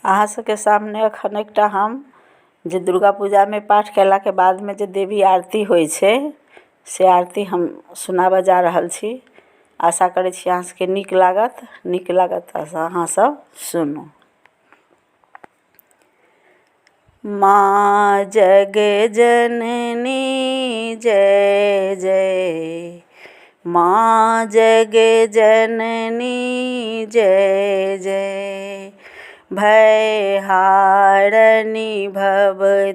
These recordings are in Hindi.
अहाँ सबके सामने अखन एकटा हम जे दुर्गा पूजा में पाठ कैला के बाद में जे देवी आरती होइ छै से आरती हम सुनाबऽ जा रहल छी। आशा करै छी अहाँ सबके नीक लागत अहाँ सब सुनू। माँ जग जननी जय जय, माँ जग जननी जय जय, भयहारिणी भवतारिणी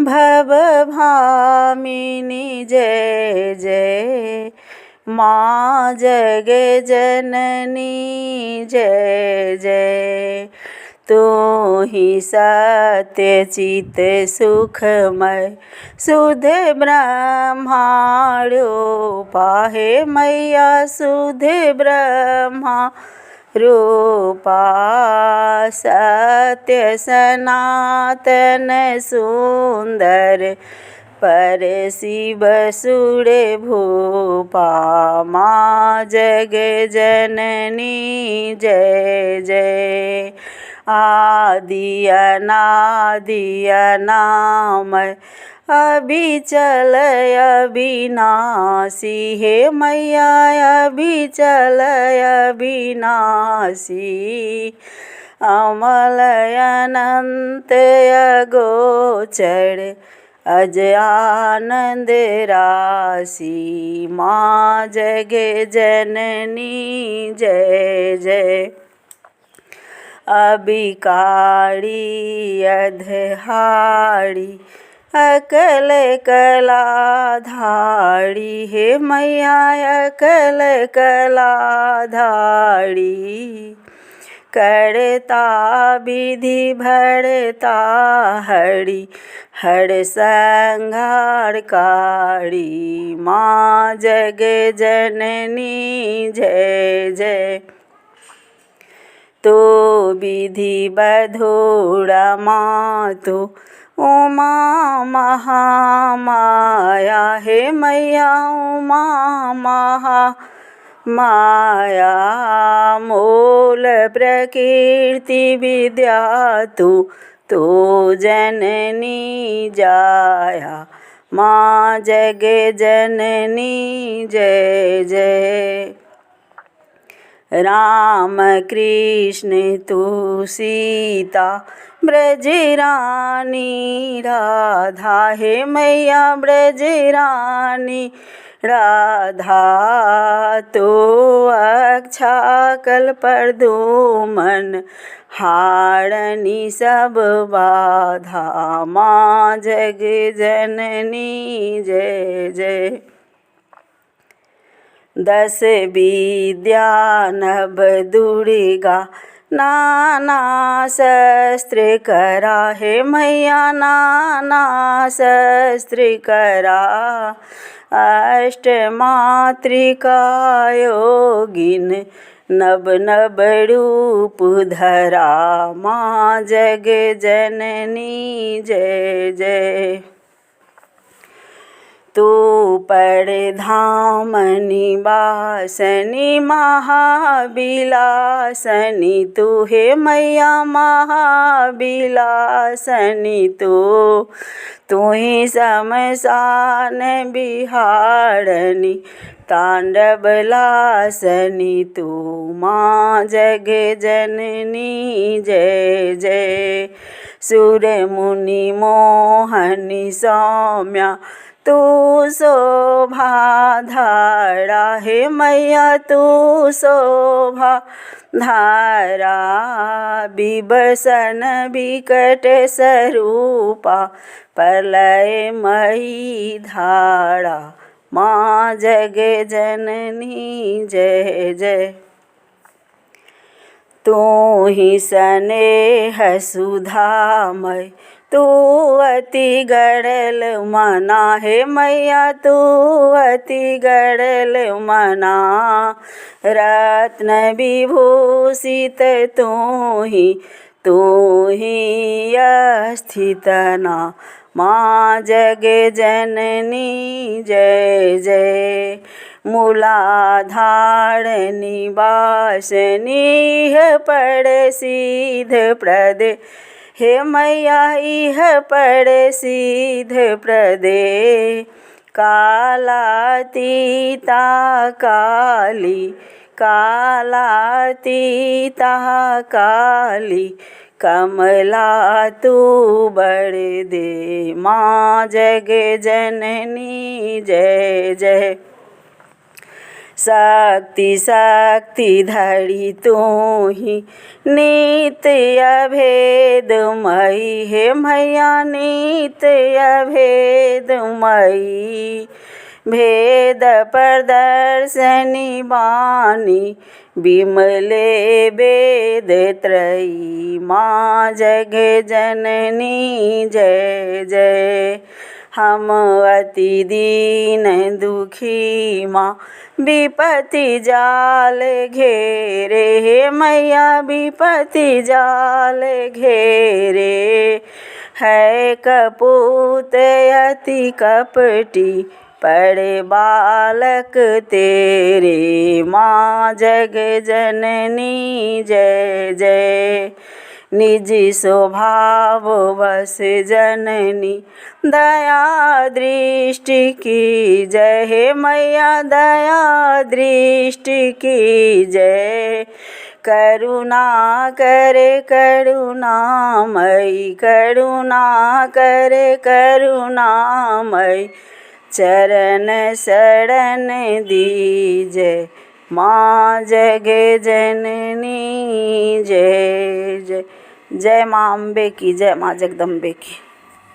भवभामिनी जय जय, माँ जग जननी जय जय। तू ही सत्य चित सुखमय सुध ब्रह्मा रूपा, हे मैया सुध ब्रह्मा रूपा, सत्य सनातन सुंदर पर शिव सुर भूपा, माँ जग जननी जय जय। आदि अनादि अनामय अभिचल अविनाशी, हे मैया अभिचल अविनाशी, अमल अनंत अगोचर अज आनंद राशि, माँ जग जननी जय जय। अभिकारी अधहारी अकल कलाधारी, हे मैया अकल कलाधारी, करता विधि भरता हरि हर संहारकारी, माँ जग जननी जय जय। तो विधि बधूरा माँ तो उमा महामाया, हे मैया उमा महामाया, मूल प्रकृति विद्या तो जननी जाया, माँ जग जननी जय जय। राम कृष्ण तू सीता ब्रज रानी राधा, हे मैया ब्रज रानी राधा, तो अक्षा कल्पद्रुमन हारनी सब बाधा, माँ जग जननी जय जय। दस विद्या नव दुर्गा नाना शस्त्र करा, हे मैया नाना शस्त्र करा, अष्ट मातृका योगिन नव नव रूप धरा, माँ जग जननी जय जय। तू परधाम निवासनी महाविलासनी तू, हे मैया महाविलासनी तू ही शमशान विहारणी तांडवलासनी तू, माँ जग जननी जय जय। सुर मुनि मोहनी सौम्या तू शोभा धारा, हे मैया तू शोभा धारा, विभसन विकट स्वरूपा प्रलय मयी धारा, माँ जग जननी जय जय। तू ही स्नेह सुधामय तू अति गड़ल मना, हे मैया तू अति गड़ल मना, रत्न विभूषित तू ही स्थितना, माँ जग जननी जय जय। मूलाधार निवासनी है पड़ सिद्ध प्रदे, हे मैया इह पड़ सिद्ध प्रदे। कालातीता काली, कालातीता काली, कमला तू बड़ दे, माँ जग जननी जय जय। शक्ति शक्ति धरी तू ही नित्य अभेदमयी, हे मैया नित्य अभेदमयी। भेद प्रदर्शनी बानी विमले वेद त्रयी, माँ जग जननी जय जय। हम अति दीन दुखी माँ विपत्ति जाल घेरे, हे मैया विपत्ति जाल घेरे। है कपूत अति कपटी पड़े बालक तेरे, माँ जग जननी जय जय। निज स्वभाव बस जननी दया दृष्टि की जय, हे मैया दया दृष्टि की जय। करुणा करे करुणामयी, करुणा करे करुणामयी, चरण शरण दीजय, माँ जग जननी जय जय। जय माँ अम्बे की, जय माँ जगदम्बे की।